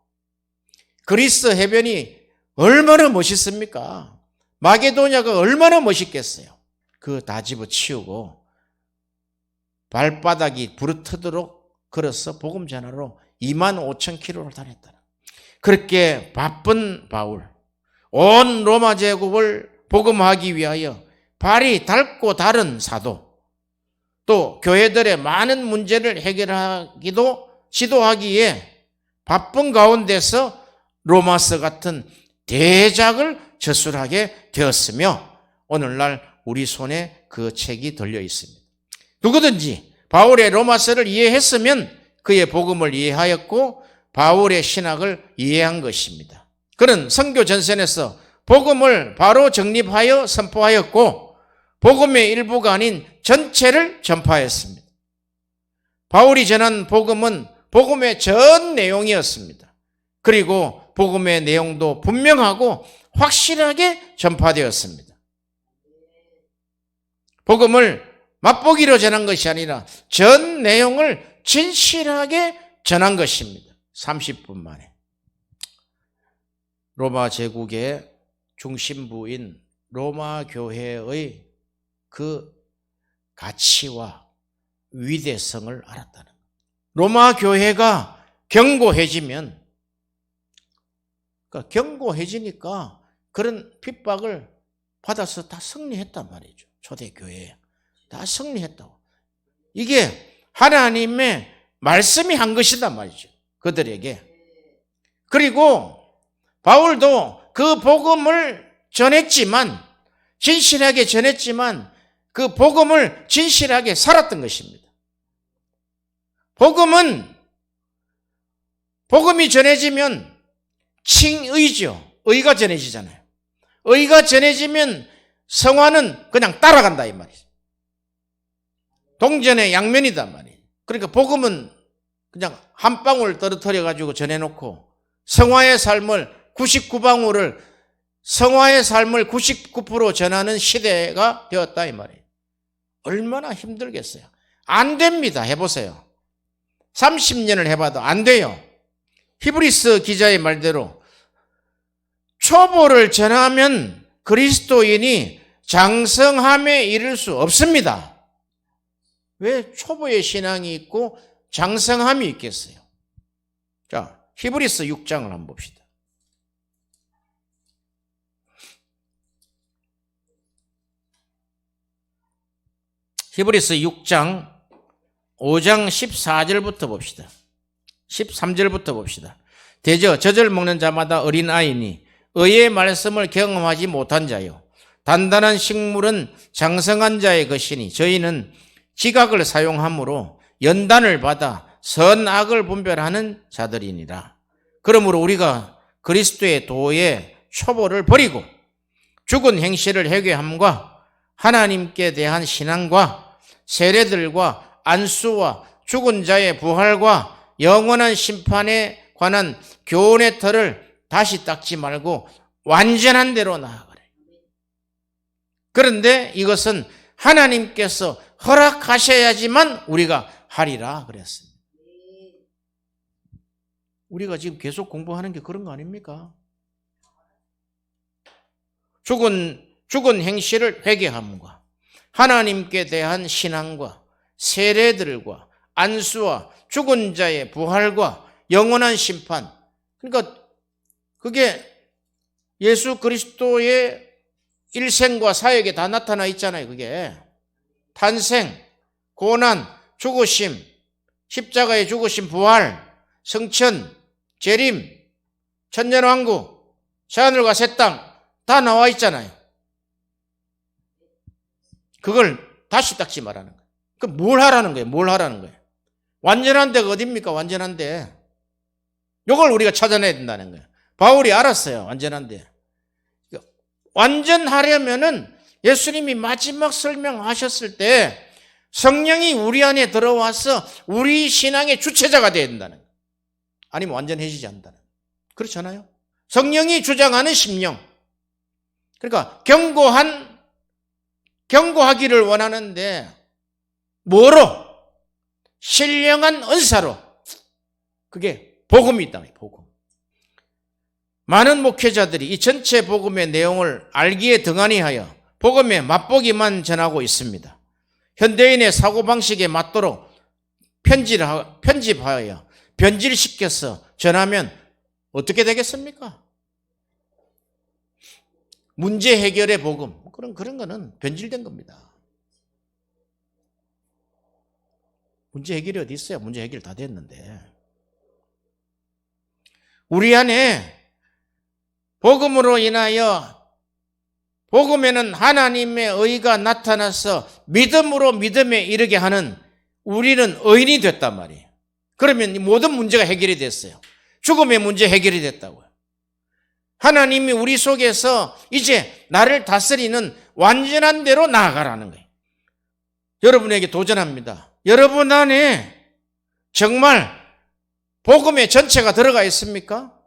그리스 해변이 얼마나 멋있습니까? 마게도냐가 얼마나 멋있겠어요? 그거 다 집어치우고 발바닥이 부르트도록 걸어서 복음 전하러 25,000km를 다녔다. 그렇게 바쁜 바울, 온 로마 제국을 복음하기 위하여 발이 닳고 닳은 사도, 또 교회들의 많은 문제를 해결하기도 지도하기에 바쁜 가운데서 로마서 같은 대작을 저술하게 되었으며 오늘날 우리 손에 그 책이 들려 있습니다. 누구든지 바울의 로마서를 이해했으면 그의 복음을 이해하였고 바울의 신학을 이해한 것입니다. 그는 선교 전선에서 복음을 바로 정립하여 선포하였고 복음의 일부가 아닌 전체를 전파했습니다. 바울이 전한 복음은 복음의 전 내용이었습니다. 그리고 복음의 내용도 분명하고 확실하게 전파되었습니다. 복음을 맛보기로 전한 것이 아니라 전 내용을 진실하게 전한 것입니다. 30분 만에. 로마 제국의 중심부인 로마 교회의 그 가치와 위대성을 알았다는 것. 로마 교회가 견고해지면, 그러니까 견고해지니까 그런 핍박을 받아서 다 승리했단 말이죠. 초대교회에 다 승리했다고. 이게 하나님의 말씀이 한 것이단 말이죠. 그들에게. 그리고 바울도 그 복음을 전했지만, 진실하게 전했지만 그 복음을 진실하게 살았던 것입니다. 복음이 전해지면 칭의죠. 의가 전해지잖아요. 의가 전해지면 성화는 그냥 따라간다 이 말이죠. 동전의 양면이단 말이에요. 그러니까 복음은 그냥 한 방울 떨어뜨려 가지고 전해놓고 성화의 삶을 99% 전하는 시대가 되었다 이 말이에요. 얼마나 힘들겠어요. 안 됩니다. 해보세요. 30년을 해봐도 안 돼요. 히브리서 기자의 말대로 초보를 전하면 그리스도인이 장성함에 이를 수 없습니다. 왜 초보의 신앙이 있고 장성함이 있겠어요? 자, 히브리서 6장을 한번 봅시다. 히브리서 6장 5장 14절부터 봅시다. 13절부터 봅시다. 대저 젖을 먹는 자마다 어린아이니 의의 말씀을 경험하지 못한 자요 단단한 식물은 장성한 자의 것이니 저희는 지각을 사용함으로 연단을 받아 선악을 분별하는 자들이니라. 그러므로 우리가 그리스도의 도의 초보를 버리고 죽은 행실을 회개함과 하나님께 대한 신앙과 세례들과 안수와 죽은 자의 부활과 영원한 심판에 관한 교훈의 틀을 다시 닦지 말고 완전한 대로 나아가래. 그런데 이것은 하나님께서 허락하셔야지만 우리가 하리라 그랬습니다. 우리가 지금 계속 공부하는 게 그런 거 아닙니까? 죽은 행실을 회개함과 하나님께 대한 신앙과 세례들과 안수와 죽은 자의 부활과 영원한 심판. 그러니까 그게 예수 그리스도의 일생과 사역에 다 나타나 있잖아요. 그게 탄생, 고난, 죽으심, 십자가의 죽으심, 부활, 성천, 재림, 천년왕국, 새하늘과 새 땅 다 나와 있잖아요. 그걸 다시 닦지 말라는 거예요. 그럼 뭘 하라는 거예요? 뭘 하라는 거예요? 완전한 데가 어딥니까? 완전한 데. 이걸 우리가 찾아내야 된다는 거예요. 바울이 알았어요. 완전한 데. 완전하려면은 예수님이 마지막 설명하셨을 때 성령이 우리 안에 들어와서 우리 신앙의 주체자가 되어야 된다는 거예요. 아니면 완전해지지 않는다는 거예요. 그렇잖아요. 성령이 주장하는 심령. 그러니까 견고하기를 원하는데 뭐로? 신령한 은사로. 그게 복음이 있다. 복음. 많은 목회자들이 이 전체 복음의 내용을 알기에 등한히하여 복음의 맛보기만 전하고 있습니다. 현대인의 사고방식에 맞도록 편집하여 변질시켜서 전하면 어떻게 되겠습니까? 문제 해결의 복음. 그런 거는 변질된 겁니다. 문제 해결이 어디 있어요? 문제 해결 다 됐는데. 우리 안에 복음으로 인하여 복음에는 하나님의 의가 나타나서 믿음으로 믿음에 이르게 하는 우리는 의인이 됐단 말이에요. 그러면 모든 문제가 해결이 됐어요. 죽음의 문제 해결이 됐다고요. 하나님이 우리 속에서 이제 나를 다스리는 완전한 대로 나아가라는 거예요. 여러분에게 도전합니다. 여러분 안에 정말 복음의 전체가 들어가 있습니까?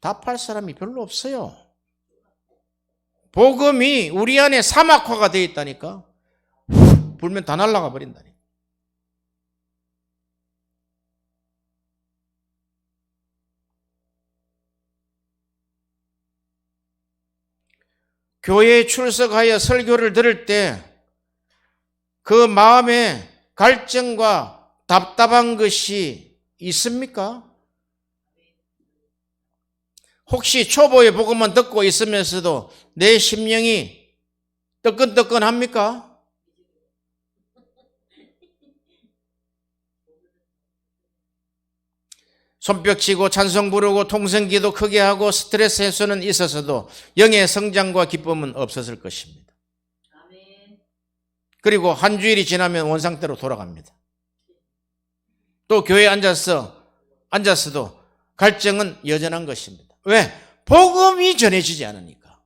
답할 사람이 별로 없어요. 복음이 우리 안에 사막화가 되어 있다니까. 불면 다 날아가 버린다니까. 교회에 출석하여 설교를 들을 때 그 마음에 갈증과 답답한 것이 있습니까? 혹시 초보의 복음만 듣고 있으면서도 내 심령이 뜨끈뜨끈합니까? 손뼉 치고 찬송 부르고 통성기도 크게 하고 스트레스 해소는 있었어도 영의 성장과 기쁨은 없었을 것입니다. 그리고 한 주일이 지나면 원상태로 돌아갑니다. 또 교회에 앉았어도 갈증은 여전한 것입니다. 왜? 복음이 전해지지 않으니까.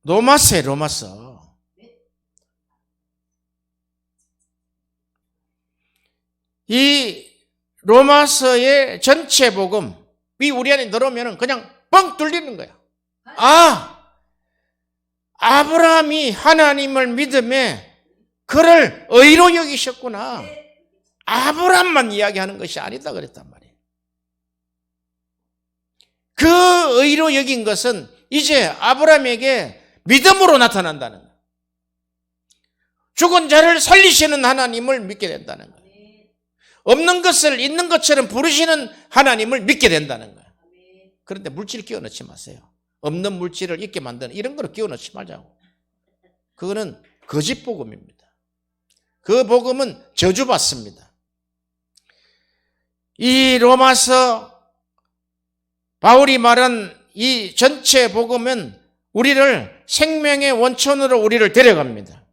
로마서에 로마서. 이 로마서의 전체 복음이 우리 안에 들어오면 그냥 뻥 뚫리는 거야. 아브라함이 하나님을 믿음에 그를 의로 여기셨구나. 아브라함만 이야기하는 것이 아니다 그랬단 말이에요. 그 의로 여긴 것은 이제 아브라함에게 믿음으로 나타난다는 거예요. 죽은 자를 살리시는 하나님을 믿게 된다는 거예요. 없는 것을 있는 것처럼 부르시는 하나님을 믿게 된다는 거예요. 그런데 물질 끼워 넣지 마세요. 없는 물질을 있게 만드는 이런 거를 끼워 넣지 말자고. 그거는 거짓 복음입니다. 그 복음은 저주받습니다. 이 로마서 바울이 말한 이 전체 복음은 우리를 생명의 원천으로 우리를 데려갑니다.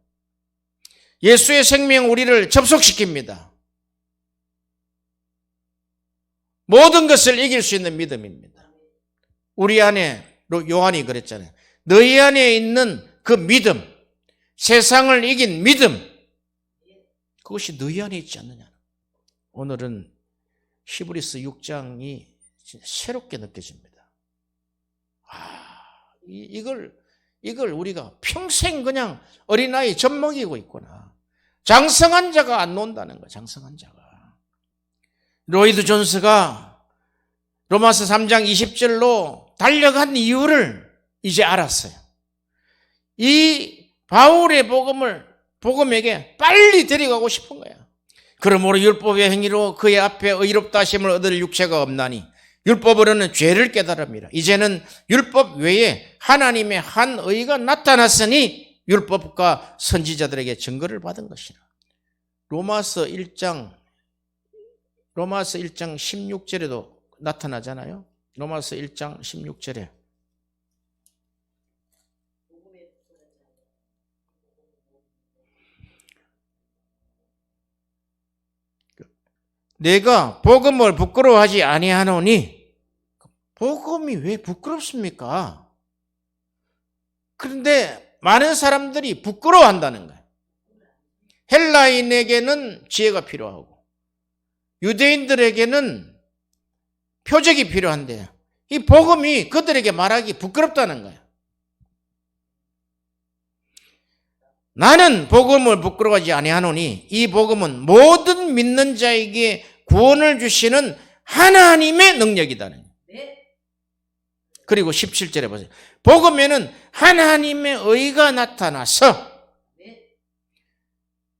예수의 생명 우리를 접속시킵니다. 모든 것을 이길 수 있는 믿음입니다. 우리 안에 요한이 그랬잖아요. 너희 안에 있는 그 믿음, 세상을 이긴 믿음, 그것이 너희 안에 있지 않느냐. 오늘은 히브리서 6장이 새롭게 느껴집니다. 이걸 우리가 평생 그냥 어린아이 젖먹이고 있구나. 장성한 자가 안 논다는 거야. 장성한 자가. 로이드 존스가 로마서 3장 20절로 달려간 이유를 이제 알았어요. 이 바울의 복음에게 빨리 데려가고 싶은 거야. 그러므로 율법의 행위로 그의 앞에 의롭다 하심을 얻을 육체가 없나니 율법으로는 죄를 깨달음이라. 이제는 율법 외에 하나님의 한 의가 나타났으니 율법과 선지자들에게 증거를 받은 것이라. 로마서 1장 16절에도 나타나잖아요. 로마서 1장 16절에 내가 복음을 부끄러워하지 아니하노니. 복음이 왜 부끄럽습니까? 그런데 많은 사람들이 부끄러워한다는 거예요. 헬라인에게는 지혜가 필요하고 유대인들에게는 표적이 필요한데 이 복음이 그들에게 말하기 부끄럽다는 거예요. 나는 복음을 부끄러워하지 아니하노니 이 복음은 모든 믿는 자에게 구원을 주시는 하나님의 능력이다는 거예요. 그리고 17절에 보세요. 복음에는 하나님의 의가 나타나서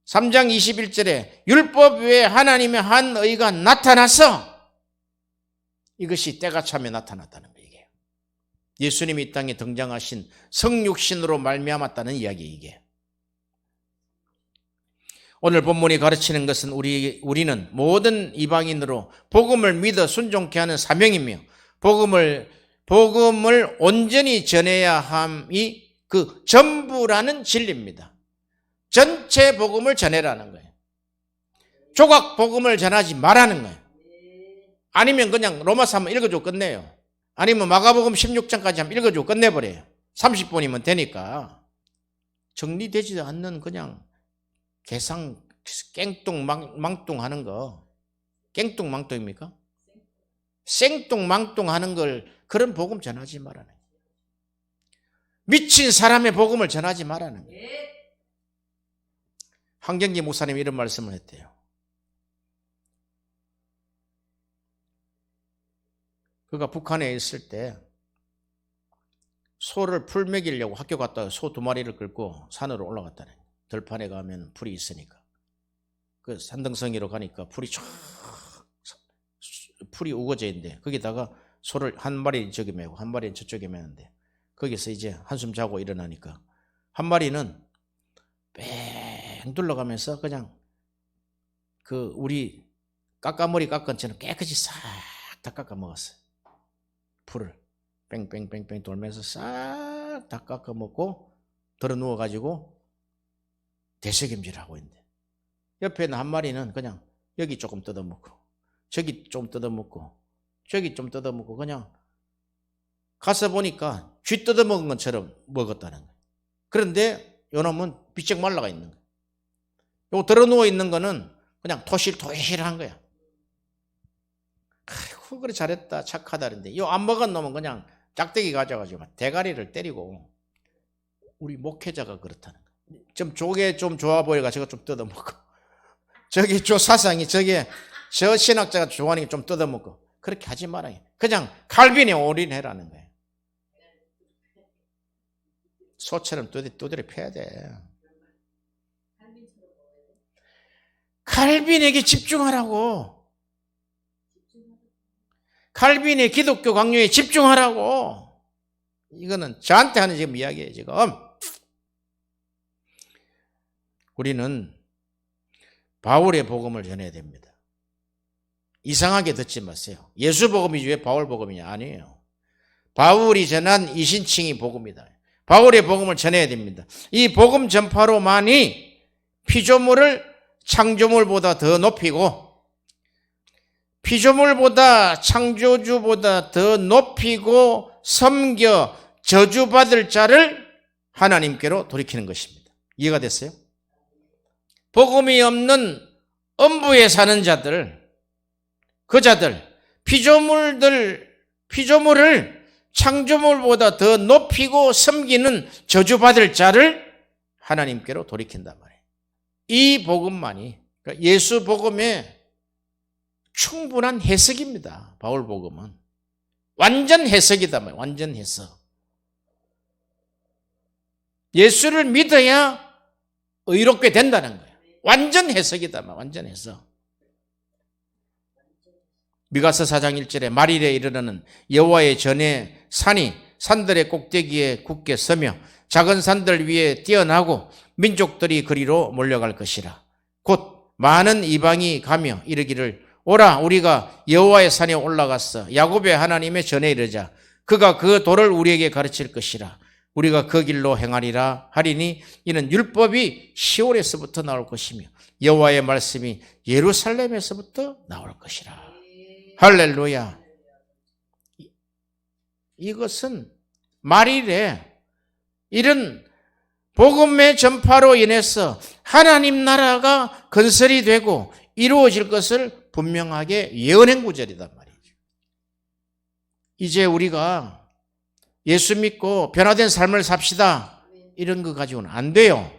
3장 21절에 율법 외에 하나님의 한 의가 나타나서 이것이 때가 차며 나타났다는 거예요. 이게 예수님이 이 땅에 등장하신 성육신으로 말미암았다는 이야기. 이게 오늘 본문이 가르치는 것은 우리는 모든 이방인으로 복음을 믿어 순종케 하는 사명이며 복음을 온전히 전해야 함이 그 전부라는 진리입니다. 전체 복음을 전해라는 거예요. 조각 복음을 전하지 말라는 거예요. 아니면 그냥 로마서 한번 읽어주고 끝내요. 아니면 마가복음 16장까지 한번 읽어주고 끝내버려요. 30분이면 되니까. 정리되지 않는 그냥 계산 깽뚱망뚱하는 거. 깽뚱망뚱입니까? 생뚱망뚱하는 걸 그런 복음 전하지 말라는 거예요. 미친 사람의 복음을 전하지 말라는 거예요. 황경기 목사님이 이런 말씀을 했대요. 그가 북한에 있을 때 소를 풀 먹이려고 학교 갔다가 소 2마리를 끌고 산으로 올라갔다네. 들판에 가면 풀이 있으니까. 그 산등성이로 가니까 풀이 우거져 있는데 거기다가 소를 한 마리 저기 메고 한 마리는 저쪽에 메는데 거기서 이제 한숨 자고 일어나니까 한 마리는 뺑 둘러가면서 그냥 그 우리 깎아머리 깎은처럼 깨끗이 싹 다 깎아 먹었어요. 풀을 뺑뺑뺑뺑 돌면서 싹 다 깎아 먹고 들어 누워가지고 대책임질하고 있는데 옆에 있는 한 마리는 그냥 여기 조금 뜯어먹고 저기 좀 뜯어먹고 저기 좀 뜯어먹고 그냥 가서 보니까 쥐 뜯어먹은 것처럼 먹었다는 거예요. 그런데 요놈은 비쩍 말라가 있는 거예요. 요 들어 누워 있는 거는 그냥 토실토실한 거야. 아이고 그래 잘했다 착하다 그랬는데 요 안 먹은 놈은 그냥 짝대기 가져가지고 막 대가리를 때리고 우리 목회자가 그렇다는 거예요. 좀 저게 좀 좋아 보여가 저거 좀 뜯어먹고 저기 저 사상이 저게 저 신학자가 좋아하는 게 좀 뜯어먹고 그렇게 하지 말아요. 그냥 칼빈에 올인해라는 거예요. 소처럼 두드려 패야 돼. 칼빈에게 집중하라고. 칼빈의 기독교 강요에 집중하라고. 이거는 저한테 하는 지금 이야기예요. 지금 우리는 바울의 복음을 전해야 됩니다. 이상하게 듣지 마세요. 예수 복음이지 왜 바울 복음이냐? 아니에요. 바울이 전한 이신칭이 복음이다. 바울의 복음을 전해야 됩니다. 이 복음 전파로만이 피조물을 창조물보다 더 높이고 피조물보다 창조주보다 더 높이고 섬겨 저주받을 자를 하나님께로 돌이키는 것입니다. 이해가 됐어요? 복음이 없는 음부에 사는 자들, 그 자들, 피조물을 창조물보다 더 높이고 섬기는 저주받을 자를 하나님께로 돌이킨단 말이에요. 이 복음만이 예수 복음의 충분한 해석입니다. 바울 복음은 완전 해석이다 말이에요. 완전 해석. 예수를 믿어야 의롭게 된다는 거예요. 완전 해석이다 말이에요. 완전 해석. 미가서 4장 1절에 말일에 이르러는 여호와의 전에 산이 산들의 꼭대기에 굳게 서며 작은 산들 위에 뛰어나고 민족들이 그리로 몰려갈 것이라. 곧 많은 이방이 가며 이르기를 오라 우리가 여호와의 산에 올라갔어 야곱의 하나님의 전에 이르자. 그가 그 도를 우리에게 가르칠 것이라. 우리가 그 길로 행하리라 하리니 이는 율법이 시올에서부터 나올 것이며 여호와의 말씀이 예루살렘에서부터 나올 것이라. 할렐루야. 이것은 말일에 이런 복음의 전파로 인해서 하나님 나라가 건설이 되고 이루어질 것을 분명하게 예언한 구절이단 말이죠. 이제 우리가 예수 믿고 변화된 삶을 삽시다 이런 거 가지고는 안 돼요.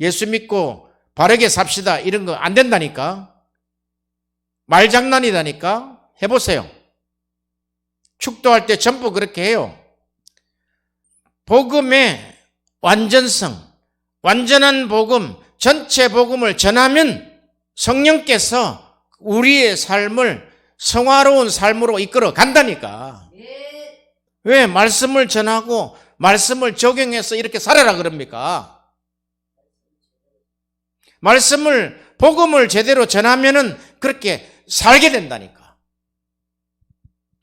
예수 믿고 바르게 삽시다 이런 거 안 된다니까. 말장난이다니까. 해보세요. 축도할 때 전부 그렇게 해요. 복음의 완전성, 완전한 복음, 전체 복음을 전하면 성령께서 우리의 삶을 성화로운 삶으로 이끌어 간다니까. 왜 말씀을 전하고 말씀을 적용해서 이렇게 살아라 그럽니까? 복음을 제대로 전하면은 그렇게 살게 된다니까.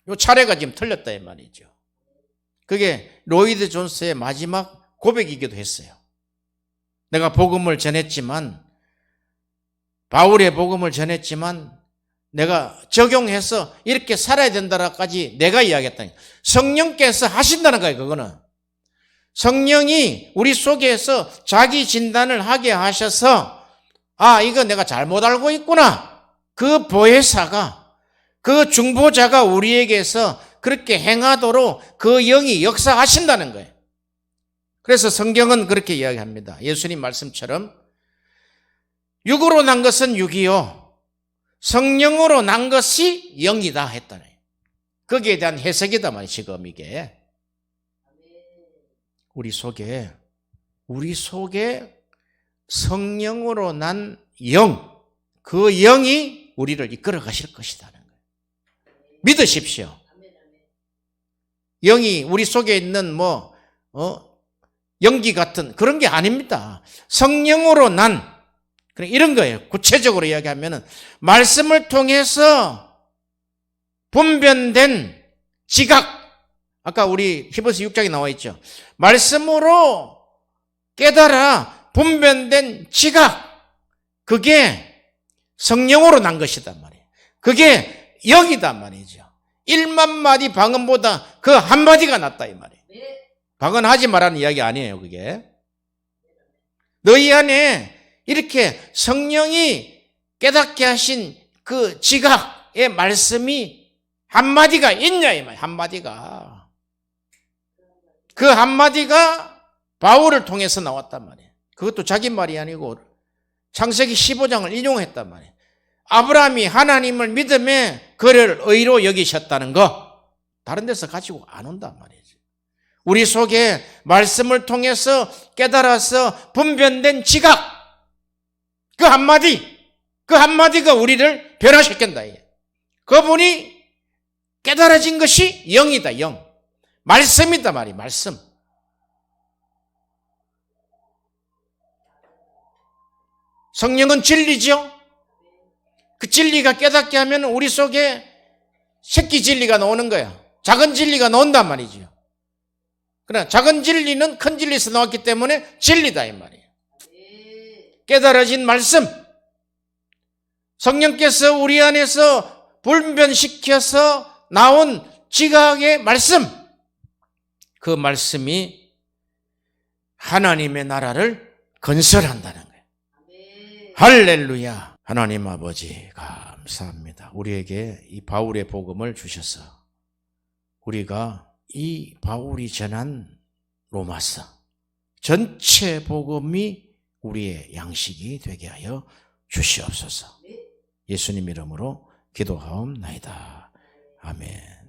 요 차례가 지금 틀렸다 이 말이죠. 그게 로이드 존스의 마지막 고백이기도 했어요. 내가 복음을 전했지만, 바울의 복음을 전했지만 내가 적용해서 이렇게 살아야 된다라까지 내가 이야기했다니. 성령께서 하신다는 거예요. 그거는 성령이 우리 속에서 자기 진단을 하게 하셔서, 아, 이거 내가 잘못 알고 있구나. 그 보혜사가, 그 중보자가 우리에게서 그렇게 행하도록 그 영이 역사하신다는 거예요. 그래서 성경은 그렇게 이야기합니다. 예수님 말씀처럼 육으로 난 것은 육이요 성령으로 난 것이 영이다 했다네. 거기에 대한 해석이다 말이에요. 지금 이게 우리 속에 성령으로 난 영, 그 영이 우리를 이끌어 가실 것이라는 거예요. 믿으십시오. 영이 우리 속에 있는 연기 같은 그런 게 아닙니다. 성령으로 난 이런 거예요. 구체적으로 이야기하면 말씀을 통해서 분별된 지각, 아까 우리 히브리서 6장에 나와 있죠. 말씀으로 깨달아 분별된 지각, 그게 성령으로 난 것이단 말이에요. 그게 영이단 말이죠. 1만 마디 방언보다 그 한마디가 낫다 이 말이에요. 방언하지 말라는 이야기 아니에요. 그게 너희 안에 이렇게 성령이 깨닫게 하신 그 지각의 말씀이 한마디가 있냐 이 말이에요. 한마디가, 그 한마디가 바울을 통해서 나왔단 말이에요. 그것도 자기 말이 아니고 창세기 15장을 인용했단 말이에요. 아브라함이 하나님을 믿음에 그를 의로 여기셨다는 거 다른 데서 가지고 안 온단 말이에요. 우리 속에 말씀을 통해서 깨달아서 분별된 지각, 그 한마디가 우리를 변화시킨다. 그분이 깨달아진 것이 영이다. 영, 말씀이다 말이에요. 말씀. 성령은 진리죠. 그 진리가 깨닫게 하면 우리 속에 새끼 진리가 나오는 거야. 작은 진리가 나온단 말이죠. 그러나 작은 진리는 큰 진리에서 나왔기 때문에 진리다 이 말이에요. 깨달아진 말씀, 성령께서 우리 안에서 분별시켜서 나온 지각의 말씀, 그 말씀이 하나님의 나라를 건설한다는 거예요. 할렐루야. 하나님 아버지 감사합니다. 우리에게 이 바울의 복음을 주셔서 우리가 이 바울이 전한 로마서 전체 복음이 우리의 양식이 되게 하여 주시옵소서. 예수님 이름으로 기도하옵나이다. 아멘.